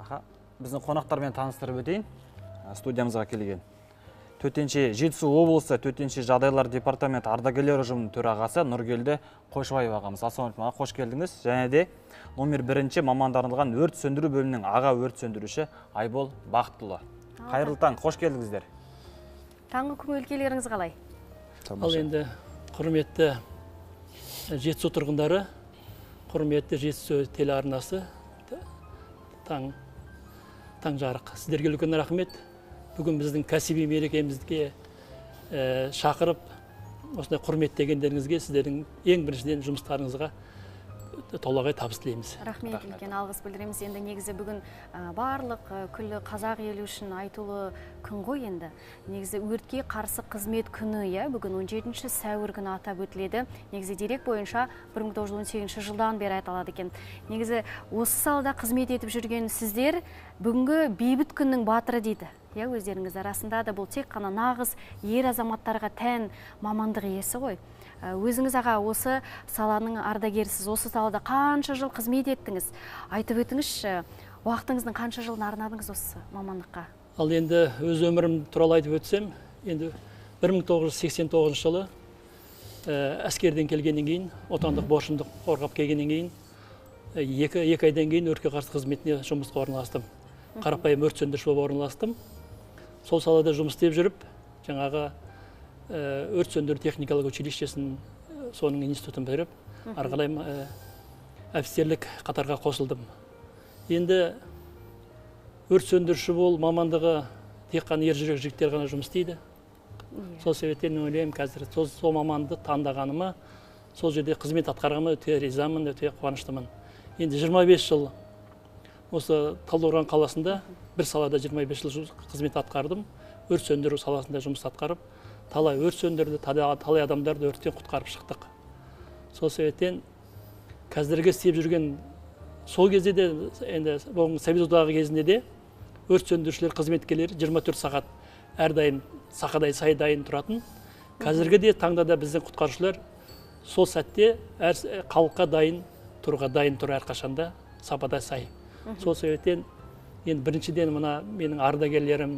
Аха, біздің қонақтармен таныстырып өтейін. Студиямызға келген. Төтенше Жетісу облысы төтенше жағдайлар департаменті ардагерлер ұжымының төрағасы Нұргелді Қойшыбаев ағамыз. Ассалаумағалейкум, қош келдіңіз. Және де номер 1 мамандандырылған өрт сөндіру бөлімінің аға өрт сөндіруші Айбол Бақытұлы. Қайырлы таң, қош келдіңіздер. Таңғы көңіл-күйлеріңіз қалай? Ал енді құрметті Жетісу тұрғындары, құрметті Жетісу телеарнасы, таң жарық. Сіздерге үлкен рахмет. Бүгін біздің кәсіби мерекемізге шақырып, осындай құрметтегендеріңізге сіздердің ең біріншіден жұмыстарыңызға толағай табыс тілейміз. Рахмет, үлкен алғыс білдіреміз. Енді негізі бүгін барлық күллі қазақ елі үшін айтулы күн ғой енді. Негізі өртке қарсы қызмет күні, бүгін 17 сәуір күні атап өтіледі. Негізі дерек бойынша 1918 жылдан бері айтылады екен. Негізі осы салада қызмет етіп жүрген сіздер бүгінгі бейбіт күннің батыры дейді. Өздеріңіз арасында да бұл тек қана нағыз ер азаматтарға тән мамандық иесі ғой. Өзіңіз аға осы саланың ардагерісіз, осы салада қанша жыл қызмет еттіңіз? Айтып өтіңізші, уақытыңыздың қанша жылын арнадыңыз осы мамандыққа? Ал енді өз өмірім туралы айтып өтсем, енді 1989 жылы әскерден келгеннен кейін, отандық борышымды қорғап келгеннен кейін, екі айдан кейін өртке қарсы қызметіне жұмысқа орналастым. Қарапайым өрт сөндіруші болып орналастым. Сол салада жұмыс істеп жүріп, жаңағы өрт сөндіру техникалық училищесін, соның институтын бітіріп, ары қарай офицерлік қатарға қосылдым. Енді өрт сөндіруші бол мамандығы тек қана ержүрек жігіттер ғана жұмыс істейді. Сол себептен ойлаймын, қазір сол маманды таңдағаныма, сол жерде қызмет атқарғаныма өте ризамын, өте қуаныштымын. Енді 25 жыл осы Талдықорған қаласында бір салада 25 жыл қызмет атқардым. Өрт сөндіру саласында жұмыс атқарып, талай өрт сөндірді, талай адамдарды өрттен құтқарып шықтық. Сол себептен қазіргі істеп жүрген сол кезде де, енді Совет одағы кезінде де өрт сөндірушілер қызметкерлері 24 сағат әрдайым сақадай сай дайын тұратын. Қазіргі де таңда да біздің құтқарушылар сол сәтте халыққа дайын тұр әрқашанда сападай сай. Сол себептен енді біріншіден мына менің ардагерлерім,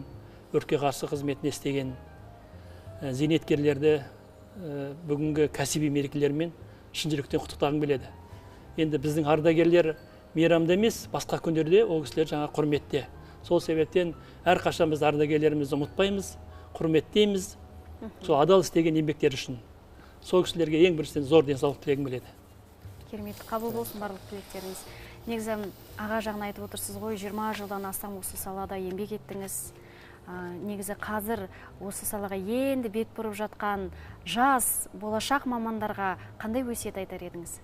өртке қарсы қызметін істеген зейнеткерлерді бүгінгі кәсіби мерекелермен шын жүректен құттықтағым келеді. Енді біздің ардагерлер мейрамда емес, басқа күндерде ол кісілер жаңа құрметте. Сол себептен әрқашан біз ардагерлерімізді ұмытпаймыз, құрметтейміз. Сол адал істеген еңбектері үшін. Сол кісілерге ең біріншіден зор денсаулық тілегім келеді. Керемет, қабыл болсын барлық тілектеріңіз. Негізі аға жағын айтып отырсыз ғой, 20 жылдан астам осы салада еңбек еттіңіз. Негізі қазір осы салаға енді бет бұрып жатқан жас, болашақ мамандарға қандай өсиет айтар едіңіз?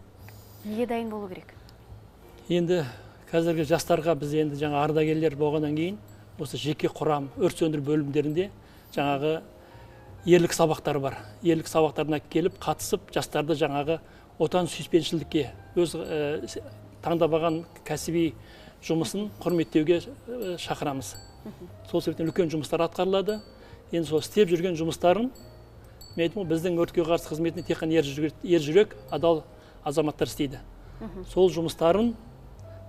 Неге дайын болу керек? Енді қазіргі жастарға біз енді жаңа ардагерлер болғаннан кейін осы жеке құрам, өрт сөндіру бөлімдерінде жаңағы ерлік сабақтары бар. Ерлік сабақтарына келіп қатысып, жастарды жаңағы отан сүйіспеншілікке, өз таңдаған кәсіби жұмысын құрметтеуге шақырамыз. Сол себептен үлкен жұмыстар атқарылады. Енді сол істеп жүрген жұмыстарын, біздің өртке қарсы қызметіне тек қана ержүрек, адал азаматтар істейді. Сол жұмыстарын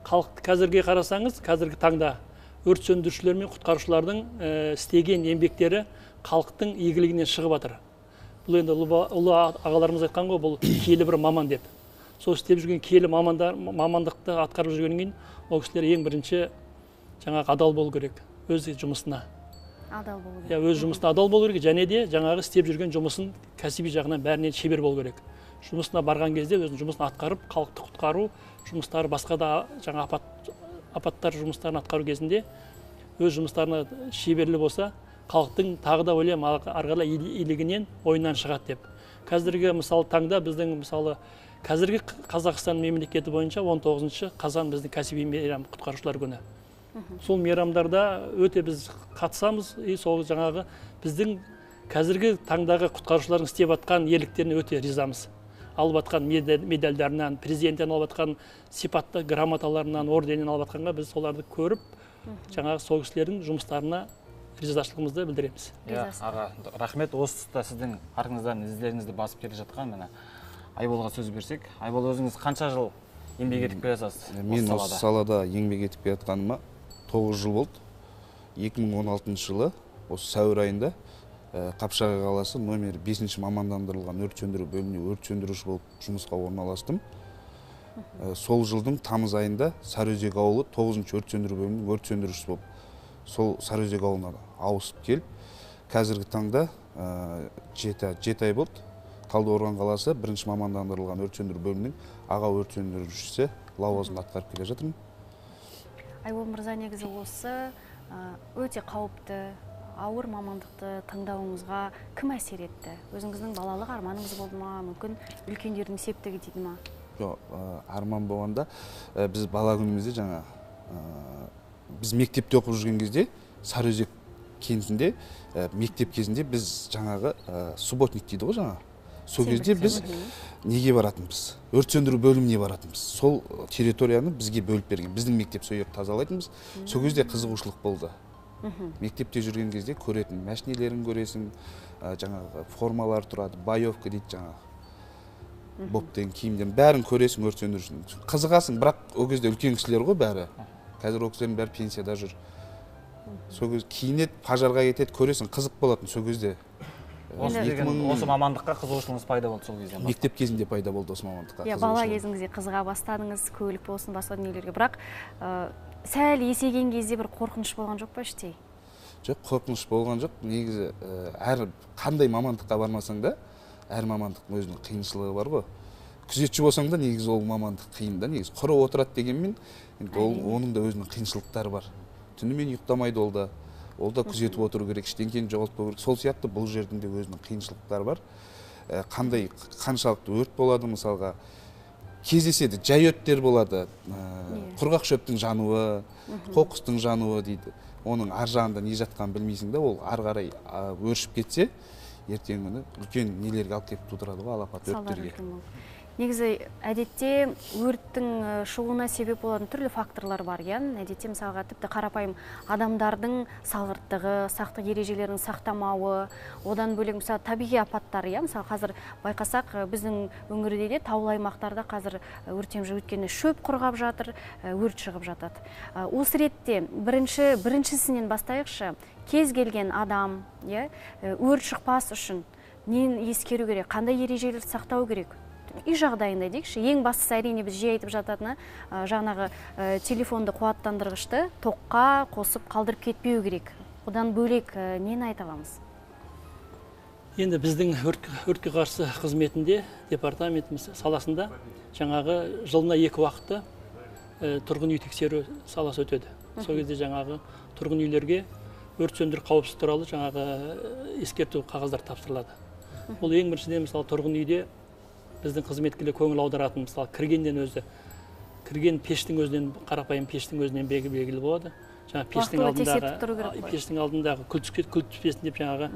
қазірге қарасаңыз, қазіргі таңда өрт сөндірушілер мен құтқарушылардың істеген еңбектері халықтың игілігінен шығып жатыр. Бұл енді ұлы ағаларымыз айтқан ғой, бұл киелі бір маман деп. Сол істеп жүрген киелі мамандықты атқарып жүргеннен кейін, ол кісілер ең бірінші жаңағы адал болу керек өз жұмысына. Адал болу керек. Өз жұмысына адал болу керек, және де жаңағы істеп жүрген жұмысын кәсіби жағынан бәрінен шебер болу керек. Жұмысына барған кезде өзінің жұмысын атқарып, халықты құтқару жұмыстары, басқа да жаңа апаттар жұмыстарын атқару кезінде өз жұмыстарына шеберлі болса, халықтың тағы да ойлаймын арғала илігінен ойынан шығады деп. Қазіргі мысалы таңда біздің мысалы қазіргі Қазақстан мемлекеті бойынша 19 қазан біздің кәсіби мейрам құтқарушылар күні. Сол мейрамдарда өте біз қатысамыз, сол жаңағы біздің қазіргі таңдағы құтқарушылардың істеп атқан ерліктеріне өте ризамыз. Алып атқан медальдарынан, президенттен алып атқан сипатты грамоталарынан, орденінен алып атқанға біз соларды көріп, жаңағы сол кісілердің жұмыстарына ризашылығымызды білдіреміз. Аға, рахмет. Осы тұста сіздің артыңыздан іздеріңізді басып келе жатқан Айболға сөз берсек. Айбол, өзіңіз қанша жыл еңбек етіп келе жатсыз? Мен осы салада еңбек етіп келе жатқаныма 9 жыл болды. 2016 жылы осы сәуір айында Қапшағай қаласы номер 5 мамандандырылған өрт сөндіру бөліміне өрт сөндіруші болып жұмысқа орналастым. Сол жылдың тамыз айында Сарыөзек ауылы 9 өрт сөндіру бөлімінің өрт сөндірушісі болып сол Сарыөзек ауылына ауысып келіп, қазіргі таңда 7 ай болды. Талдықорған қаласы 1 мамандандырылған өрт сөндіру бөлімінің аға өрт сөндірушісі лауазымын атқарып келе жатырмын. Айбол мырза, негізі осы өте қауіпті, ауыр мамандықты таңдауыңызға кім әсер етті? Өзіңіздің балалық арманыңыз болды ма? Мүмкін үлкендердің септігі дейді ма? Жоқ, арман болғанда біз бала күнімізде жаңа біз мектепте оқып жүрген кезде Сарыөзек кентінде мектеп кезінде біз жаңағы субботник дейді ғой жаңа. Сол кезде біз неге баратынбыз? Өрт сөндіру бөліміне баратынбыз. Сол территорияны бізге бөліп берген. Біздің мектеп сол жерді тазалайтынбыз. Сол кезде қызығушылық болды. Мектепте жүрген кезде көретін мәшинелерін көресің, жаңағы формалар тұрады, боевка дейді жаңағы. Боп деген киімдерін бәрін көресің өрт сөндірушінің. Қызығасың, бірақ ол кезде үлкен кісілер ғой бәрі. Қазір ол кісілердің бәрі пенсияда жүр. Сол кезде киінеді, пожарға кетеді, көресің, қызық болатын сол кезде. Осы мамандыққа қызығушылығыңыз пайда болды сол кезде? Мектеп кезінде пайда болды осы мамандыққа қызығушылық. Бала кезіңізде қызыға бастадыңыз, көлік болсын, басқа дүниелерге. Бірақ сәл есейген кезде бір қорқыныш болған жоқ па іштей? Жоқ, қорқыныш болған жоқ. Негізі әр қандай мамандыққа бармасаң да, әр мамандықтың өзінің қиыншылығы бар ғой. Күзетші болсаң да негізі ол мамандық қиын да, негізі құры отырады дегенмен, оның да өзінің қиыншылықтары бар. Түнімен ұйықтамайды ол да. Ол да күзетіп отыру керек, ештеңкені жоғалтпау керек. Сол сияқты бұл жердің де өзінің қиыншылықтары бар. Қаншалықты өрт болады, мысалға кездеседі, жай өрттер болады. Құрғақ шөптің жануы, қоқыстың жануы дейді. Оның ар жағында не жатқанын білмейсің да, ол ары қарай өршіп кетсе, ертеңгі күні үлкен нелерге алып келіп тудырады ғой, алапат өрттерге. Негізі әдетте өрттің шығуына себеп болатын түрлі факторлар бар. Әдетте мысалға тіпті қарапайым адамдардың салғырттығы, сақтық ережелерін сақтамауы, одан бөлек мысалы табиғи апаттар. Мысалы қазір байқасақ, біздің өңірде де таулы аймақтарда қазір өрттен өйткені шөп құрғап жатыр, өрт шығып жатады. Осы ретте біріншісінен бастайықшы, кез келген адам өрт шықпас үшін нені ескеру керек, қандай ережелерді сақтау керек? Үй жағдайында дейікші, ең бастысы әрине біз жиі айтып жататыны жаңағы телефонды қуаттандырғышты тоққа қосып қалдырып кетпеу керек. Одан бөлек нені айта аламыз? Енді біздің өртке қарсы қызметінде, департаментіміз саласында жаңағы жылына 2 уақытта тұрғын үй тексеру саласы өтеді. Сол кезде жаңағы тұрғын үйлерге өрт сөндіру қауіпсіздігі туралы жаңағы ескерту қағаздар тапсырылады. Бұл ең біріншіден мысалы тұрғын үйде біздің қызметкерлер көңіл аударатын, мысалы кірген пештің өзінен, қарапайым пештің өзінен белгілі болады. Пештің алдындағы күл түспесін деп жаңағы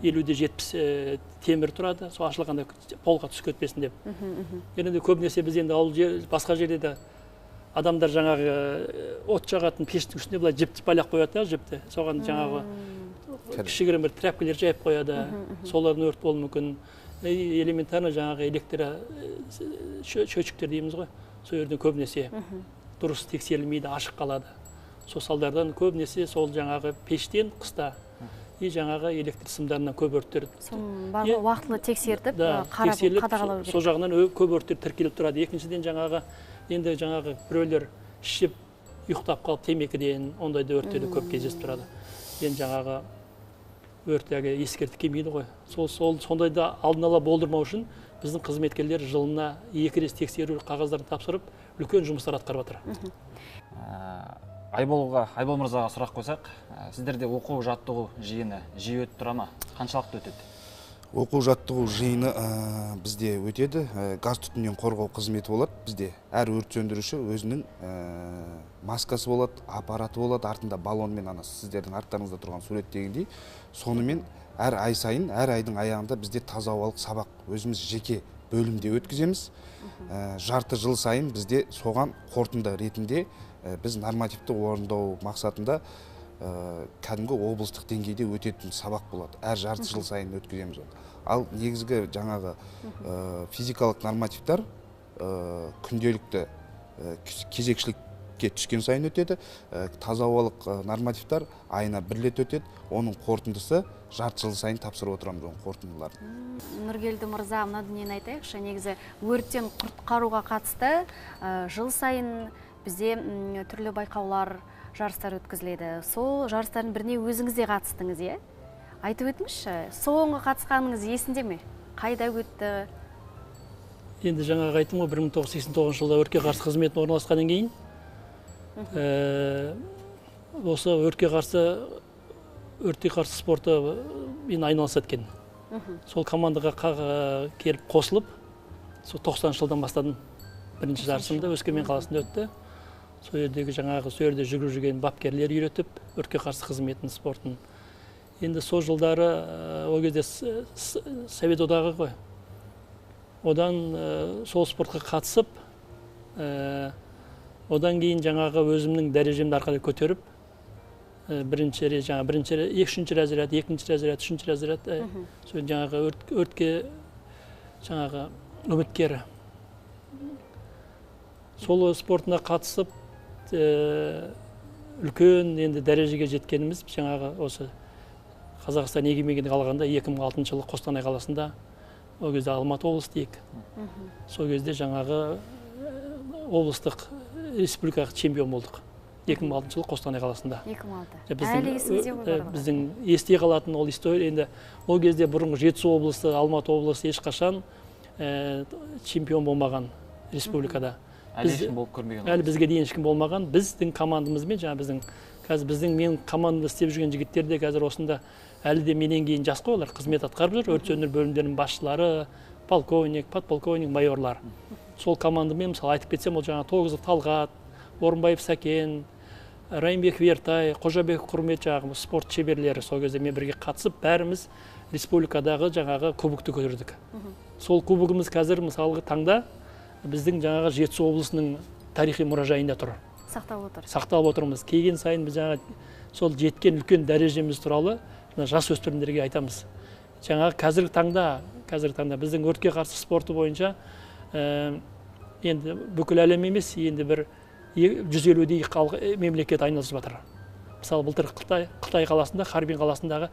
50-70 темір тұрады, сол ашылғанда полға түсіп кетпесін деп. Енді көбінесе біз енді ауыл басқа жерде де адамдар жаңағы от жағатын пештің үстіне былай жіпті байлап қояды, жіпті. Соған жаңағы кішігірім бір тряпкалер жайып қояды, солардың өрт болуы мүмкін. Элементарно жаңағы счетчиктер дейміз ғой, сол жерден көбінесе дұрыс тексерілмейді, ашық қалады. Сол салдардан көбінесе сол жаңағы пештен қыста жаңағы электр сымдарынан көп өрттер. Барлығы уақытылы тексертіп, қадағалау керек. Сол жағынан көп өрттер тіркеліп тұрады. Екіншіден жаңағы енді жаңағы біреулер ішіп ұйықтап қалып темекіден, ондайда өрттерді көп кездесіп тұрады. Енді жаңағы өрттегі ескертіп келмейді ғой. Сондайда алдын ала болдырмау үшін біздің қызметкерлер жылына 2 рет тексеру қағаздарын тапсырып, үлкен жұмыстар атқарып жатыр. Айбол мырзаға сұрақ қойсақ, сіздерде оқу жаттығу жиыны жиі өтіп тұра ма? Қаншалықты өтеді? Оқу жаттығу жиыны бізде өтеді. Газ түтіннен қорғау қызметі болады. Бізде әр өрт сөндіруші өзінің маскасы болады, аппараты болады, артында баллонмен, сіздердің арттарыңызда тұрған суреттегендей. Сонымен әр ай сайын, әр айдың аяғында бізде таза ауалық сабақ өзіміз жеке бөлімде өткіземіз. Жарты жыл сайын бізде соған қорытынды ретінде біз нормативті орындау мақсатында кәдімгі облыстық деңгейде өтетін сабақ болады. Әр жарты жыл сайын өткіземіз. Ал негізгі жаңағы физикалық нормативтар күнделікті кезекшілік жүкке түскен сайын өтеді. Таза ауалық нормативтар айына 1 рет өтеді. Оның қорытындысы жарты жыл сайын тапсырып отырамыз оның қорытындыларын. Нұргелді мырза, мына дүниені айтайықшы, негізі өрттен құтқаруға қатысты жыл сайын бізде түрлі байқаулар, жарыстар өткізіледі. Сол жарыстардың біріне өзіңіз де қатыстыңыз, е? Айтып өтіңізші, соңғы қатысқаныңыз есінде ме? Қайда өтті? Енді жаңағы айттым ғой, 1989 жылда өртке қарсы қызметін орналасқаннан кейін осы өртке қарсы спорты мен айналысады екен. Сол командаға келіп қосылып, сол 90 жылдан бастадым. Бірінші жарысымда Өскемен қаласында өтті. Сол жердегі жаңағы жерде жүгіріп жүрген бапкерлер үйретіп, өртке қарсы қызметін, спортын. Енді сол жылдары ол кезде Совет одағы ғой. Одан сол спортқа қатысып, одан кейін жаңағы өзімнің дәрежемді арқылы көтеріп, екінші разряд, екінші разряд, үшінші разряд, сол жаңағы өртке жаңағы үміткері. Сол спортына қатысып, үлкен енді дәрежеге жеткеніміз жаңағы осы Қазақстан егемендік алғанда 2006 жылы Қостанай қаласында, ол кезде Алматы облысы дейік. Сол кезде жаңағы облыстық республикалық чемпион болдық. 2006 жылы Қостанай қаласында. 2006. Әлі есіңізде ғой? Біздің есте қалатын ол история, енді ол кезде бұрынғы Жетісу облысы, Алматы облысы ешқашан чемпион болмаған республикада. Әлі ешкім болып көрмеген. Әлі бізге дейін ешкім болмаған. Біздің командамызбен, біздің мен командамда істеп жүрген жігіттер де қазір осында әлі де менен кейін жас қой, олар қызмет атқарып жүр. Өрт сөндіру бөлімдерінің басшылары, полковник, подполковник, майорлар. Сол командамен мысалы айтып кетсем, ол жаңа Тоғызов Талғат, Орынбаев Сәкен, Райымбек Вертай, Қожабек Құрмет жаңағы спорт шеберлері сол кезде мен бірге қатысып, бәріміз республикадағы жаңағы кубокты көтердік. Сол кубогымыз қазір мысалғы таңда біздің жаңағы Жетісу облысының тарихи мұражайында тұр. Сақталып отырмыз. Келген сайын біз жаңа сол жеткен үлкен дәрежеміз туралы жас өспірімдерге айтамыз. Жаңағы қазіргі таңда біздің өртке қарсы спорты бойынша енді бүкіл әлем емес, енді бір 150-дей мемлекет айналысып жатыр. Мысалы, былтыр Қытай қаласында, Харбин қаласындағы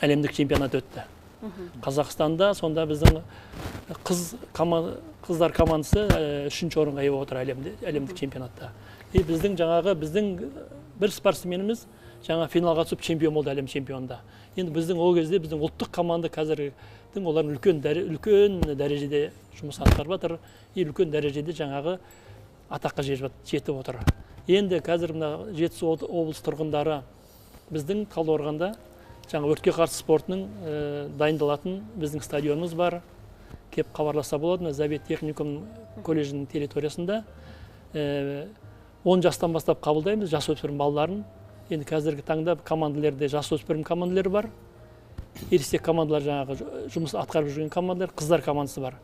әлемдік чемпионат өтті. Қазақстанда сонда біздің қыздар командасы 3-ші орынға ие отыр әлемдік чемпионатта. Біздің бір спортсменіміз жаңа финалға түсіп чемпион болды әлем чемпионында. Енді біздің ол кезде біздің ұлттық команда қазірдің олардың үлкен дәрежеде жұмыс атқарып жатыр. Үлкен дәрежеде жаңағы атаққа жетіп отыр. Енді қазір мына Жетісу облыс тұрғындары біздің Талдықорғанда жаңа өртке қарсы спортының дайындалатын біздің стадионымыз бар. Кеп хабарласа болады, Завет техникум колледжінің территориясында 10 жастан бастап қабылдаймыз жасөспірім балаларын. Енді қазіргі таңда командаларда жасөспірім командалары бар. Ересек командалар жаңағы жұмыс атқарып жүрген командалар, қыздар командасы бар.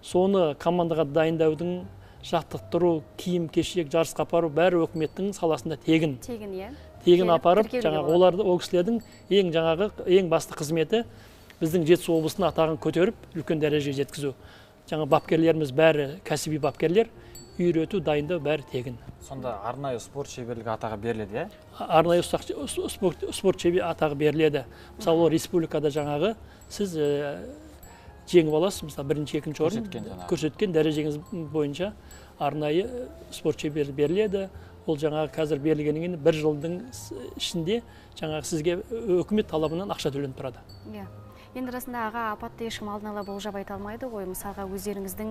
Соны командаға дайындаудың, жаттықтыру, киім-кешек, жарысқа апару бәрі өкіметтің саласында тегін. Тегін апарып, жаңағы оларды ол кісілердің ең басты қызметі біздің Жетісу облысының атағын көтеріп, үлкен дәрежеге жеткізу. Жаңа бапкерлеріміз бәрі кәсіби бапкерлер, үйрету, дайындау бәрі тегін. Сонда арнайы спорт шеберлігі атағы беріледі, е? Арнайы спорт шеберлігі атағы беріледі. Мысалы, республикада жаңағы сіз жеңіп аласыз, мысалы, бірінші, екінші орын көрсеткен дәрежеңіз бойынша арнайы спорт шеберлігі беріледі. Ол жаңағы қазір берілгеннен кейін бір жылдың ішінде жаңағы сізге үкімет талабынан ақша төленіп тұрады. Енді расында аға, апатты ешкім алдын ала болжап айта алмайды ғой. Мысалға өздеріңіздің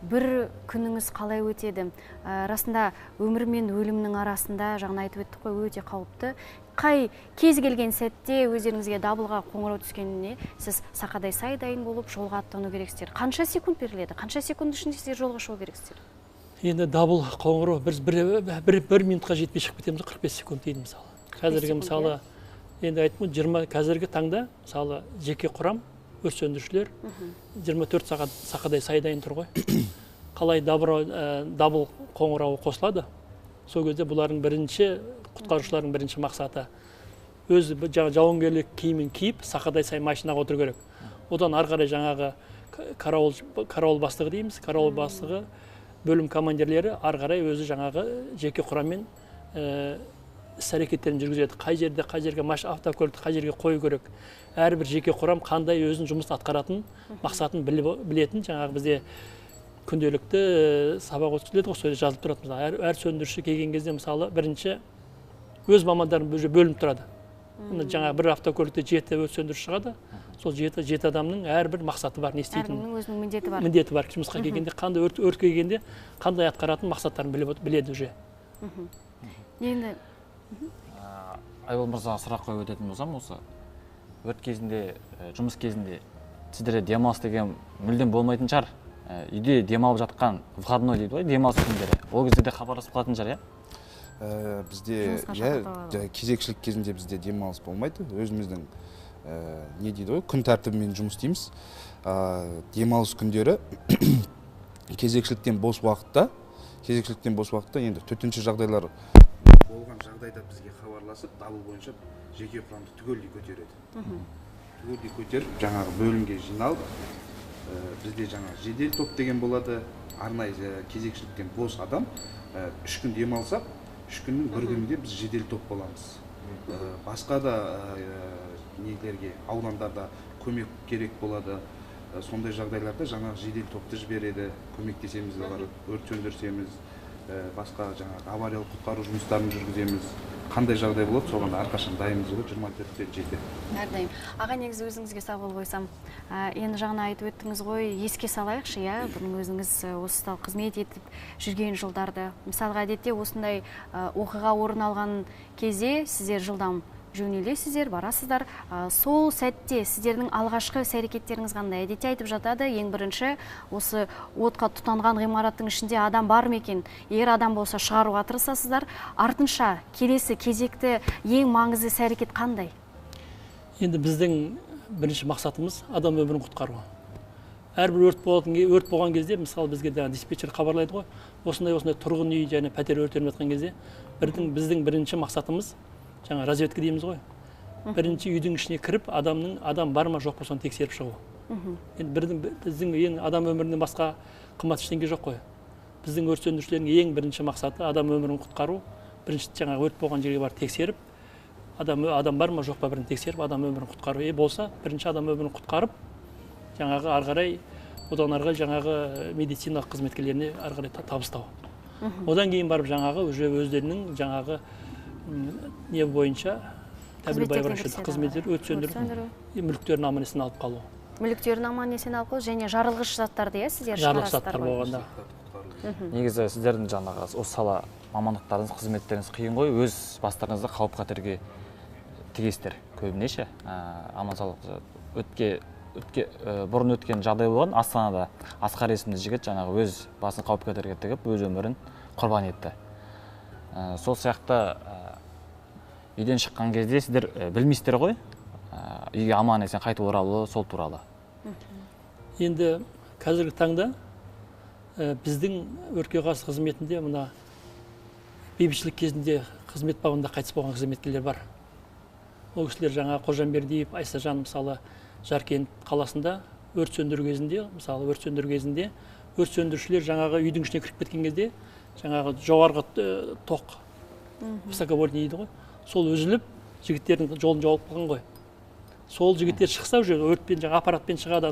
бір күніңіз қалай өтеді? Расында өмір мен өлімнің арасында жаңа айтып өттік қой, өте қауіпті. Қай кез келген сәтте өздеріңізге дабылға қоңырау түскеніне сіз сақадай сай дайын болып жолға аттану керексіздер. Қанша секунд беріледі? Қанша секунд ішінде сіздер жолға шығу керексіздер? Енді дабыл қоңырау біз бір минутқа жетпей шығып кетеміз, 45 секунд дейді мысалы. Қазіргі мысалы енді айттым, қазіргі таңда мысалы жеке құрам, өрт сөндірушілер 24 сағат сақадай сай дайын тұр ғой. Қалай дабыл қоңырауы қосылады? Сол кезде бұлардың құтқарушылардың бірінші мақсаты өз жауынгерлік киімін киіп, сақадай сай машинаға отыру керек. Одан ары қарай жаңағы караул бастығы дейміз, караул бастығы бөлім командирлері ары қарай өзі жаңағы жеке құраммен іс әрекеттерін жүргізеді. Қай жерге автокөлікті қай жерге қою керек. Әрбір жеке құрам қандай өзінің жұмыс атқаратын мақсатын білетін. Жаңағы бізде күнделікті сабақ өткізіледі ғой, сөйле жазылып тұрады. Әр сөндіруші келген кезде мысалы бірінші өз мамандарын бөлініп тұрады. Жаңағы бір автокөлікте 7 өрт сөндіруші шығады. Сол 7 адамның әрбір мақсаты бар, не істейтін. Әркімнің өзінің міндеті бар. Міндеті бар. Жұмысқа келгенде қандай өрт келгенде қандай атқаратын мақсаттарын біледі уже. Енді Айбол мырзаға сұрақ қойып өтетін болсам, осы өрт кезінде, жұмыс кезінде сіздерде демалыс деген мүлдем болмайтын шығар. Үйде демалып жатқан выходной дейді ғой, демалыс күндері. Ол кезде де хабарласып қалатын шығар, иә? Бізде кезекшілік кезінде бізде демалыс болмайды. Өзіміздің не дейді ғой, күн тәртібімен жұмыс істейміз. Демалыс күндері кезекшіліктен бос уақытта енді төтенше жағдайлар болған жағдайда бізге хабарласып, дабыл бойынша жеке құрамды түгелдей көтереді. Түгелдей көтеріп, жаңағы бөлімге жиналып, бізде жаңағы жедел топ деген болады. Арнайы кезекшіліктен бос адам 3 күн демалсақ, 3 күннің бір күнінде біз жедел топ боламыз. Басқа да нелерге, аудандарда көмек керек болады. Сондай жағдайларда жаңағы жедел топты жібереді, көмектесеміз, өрт сөндірсеміз, басқа жаңағы авариялық құтқару жұмыстарын жүргіземіз. Қандай жағдай болады, соған әрқашан дайынбыз ғой, 24/7. Әрдайым. Аға, негізі өзіңізге сауал қойсам, енді жаңа айтып өттіңіз ғой, еске салайықшы, иә, бұрын өзіңіз осы қызмет етіп жүрген жылдарды. Мысалға әдетте осындай оқиға орын алған кезде сіздер жылдам жөнелесіздер, барасыздар. Сол сәтте сіздердің алғашқы іс-әрекеттеріңіз қандай? Әдетте айтып жатады, ең бірінші осы отқа тұтанған ғимараттың ішінде адам бар ма екен? Егер адам болса шығаруға тырысасыздар. Артынша келесі кезекті ең маңызды іс-әрекет қандай? Енді біздің бірінші мақсатымыз адам өмірін құтқару. Әрбір өрт болған кезде, мысалы бізге диспетчер хабарлайды ғой, осындай тұрғын үй және пәтер өртеніп жатқан кезде, біздің бірінші мақсатымыз жаңа разведка дейміз ғой. Бірінші үйдің ішіне кіріп, адам бар ма жоқ па соны тексеріп шығу. Енді біздің ең адам өмірінен басқа қымбат ештеңе жоқ қой. Біздің өрт сөндірушілердің ең бірінші мақсаты адам өмірін құтқару. Бірінші жаңа өрт болған жерге барып тексеріп, адам бар ма жоқ па бірін тексеріп, адам өмірін құтқару. Болса, бірінші адам өмірін құтқарып, жаңағы ары қарай одан ары қарай жаңағы медициналық қызметкерлеріне ары қарай табыстау. Одан кейін барып жаңағы өздерінің жаңағы не бойынша тәбір байбарашылық қызметтер, өрт сөндіру, мүліктерін аман-есен алып қалу. Мүліктерін аман-есен алып қалу және жарылғыш заттарды, иә, сіздер жарылғыш шығарасыздар заттар ғой. болғанда. Негізі сіздердің жаңағы осы сала мамандықтарыңыз, қызметтеріңіз қиын ғой, өз бастарыңызды қауіп қатерге тігесіздер көбінесе. Аман сау бұрын өткен жағдай болған, Астанада Асқар есімді жігіт жаңағы өз басын қауіп қатерге тігіп, өз өмірін құрбан етті. Сол сияқты үйден шыққан кезде сіздер білмейсіздер ғой, үйге аман есен қайтып оралу сол туралы. Енді қазіргі таңда біздің өртке қарсы қызметінде мына бейбітшілік кезінде қызмет бабында қайтыс болған қызметкерлер бар. Ол кісілер жаңа Қожамбердиев, Айсажан мысалы Жаркент қаласында өрт сөндіру кезінде, өрт сөндірушілер жаңағы үйдің ішіне кіріп кеткен кезде жаңағы жоғарғы тоқ высоковольтный дейді ғой, сол үзіліп жігіттердің жолын жауып қалған ғой. Сол жігіттер шықса уже өртпен жаңа аппаратпен шығады,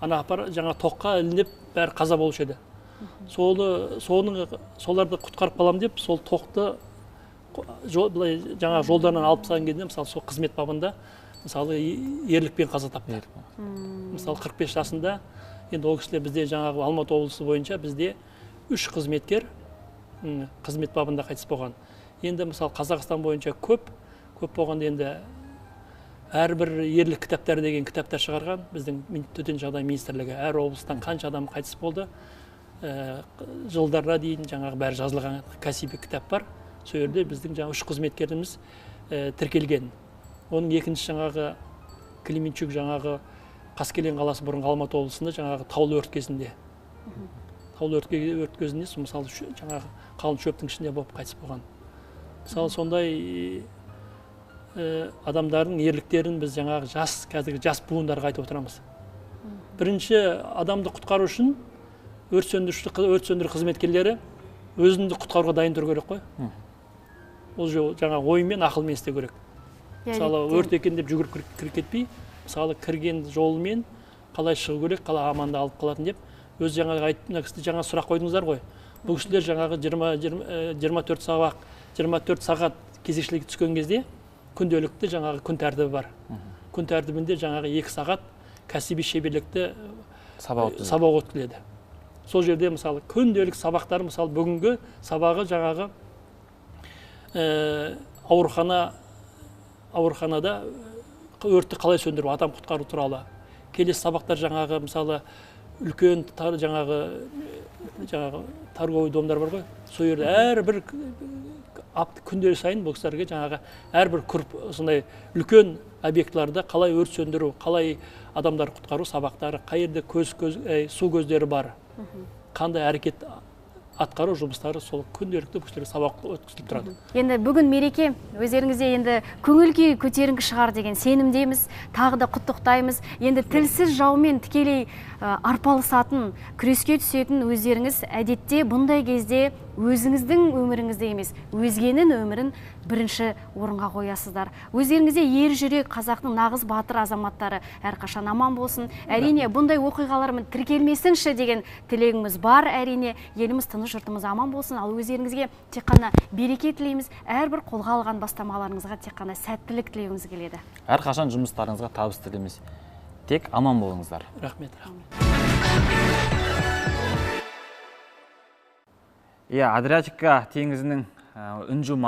ана аппарат жаңа тоққа ілініп бәрі қаза болушы еді. Соларды құтқарып қалам деп, сол тоқты жаңа жолдарынан алып тастаған кезде, мысалы сол қызмет бабында мысалы ерлікпен қаза тапты. Мысалы 45 жасында, енді ол кісілер бізде жаңағы Алматы облысы бойынша бізде 3 қызметкер қызмет бабында қайтыс болған. Енді мысалы Қазақстан бойынша көп болғанда енді әрбір ерлік кітаптары деген кітаптар шығарған біздің төтенше жағдай министрлігі. Әр облыстан қанша адам қайтыс болды, жылдарға дейін жаңағы бәрі жазылған кәсіби кітап бар. Сол жерде біздің жаңағы 3 қызметкеріміз тіркелген. Оның екінші жаңағы Клименчук жаңағы Қаскелең қаласы бұрынғы Алматы облысында жаңағы таулы өрт кезінде. Таулы өрт кезінде мысалы жаңағы қалың шөптің ішінде болып қайтыс болған. Мысалы сондай адамдардың ерліктерін біз жаңағы қазіргі жас буындарға айтып отырамыз. Бірінші адамды құтқару үшін өрт сөндіру қызметкерлері өзінді құтқаруға дайын тұру керек қой. Ол жаңа оймен, ақылмен істеу керек. Мысалы, өрт екен деп жүгіріп кіріп кетпей, мысалы, кірген жолымен қалай шығу керек, қалай аманда алып қалатын деп, өз жаңа сұрақ қойдыңыздар ғой. Бұл кісілер жаңағы 24 сағат кезекшілікке түскен кезде күнделікті жаңағы күн тәртібі бар. Күн тәртібінде жаңағы 2 сағат кәсіби шеберлікті сабақ өткізіледі. Сол жерде мысалы күнделік сабақтар, мысалы бүгінгі сабағы жаңағы ауруханада өртті қалай сөндіру, адам құтқару туралы. Келесі сабақтар жаңағы мысалы үлкен жаңағы торговый домдар бар ғой. Сол жерде әрбір күндері сайын бұл кісілерге жаңағы әрбір сондай үлкен объектларда қалай өрт сөндіру, қалай адамдар құтқару сабақтары, қай жерде су көздері бар, қандай әрекет атқару жұмыстары, сол күнделікті бұл сабақ өткізіліп тұрады. Енді бүгін мереке, өздеріңізде енді көңіл күй көтеріңкі шығар деген сенімдеміз, тағы да құттықтаймыз. Енді тілсіз жаумен тікелей арпалысатын, күреске түсетін өздеріңіз әдетте бұндай кезде өзіңіздің өміріңізде емес, өзгенің өмірін бірінші орынға қоясыздар. Өздеріңізде ер жүрек қазақтың нағыз батыр азаматтары әрқашан аман болсын. Әрине, бұндай оқиғалармен тіркелмесінші деген тілегіміз бар. Әрине, еліміз тыныш, жұртымыз аман болсын. Ал өздеріңізге тек қана береке тілейміз. Әрбір қолға алған бастамаларыңызға тек қана сәттілік тілеуіміз келеді. Әрқашан жұмыстарыңызға табыс тілейміз. Тек аман болыңыздар. Рахмет. Адриатика теңізінің үнжу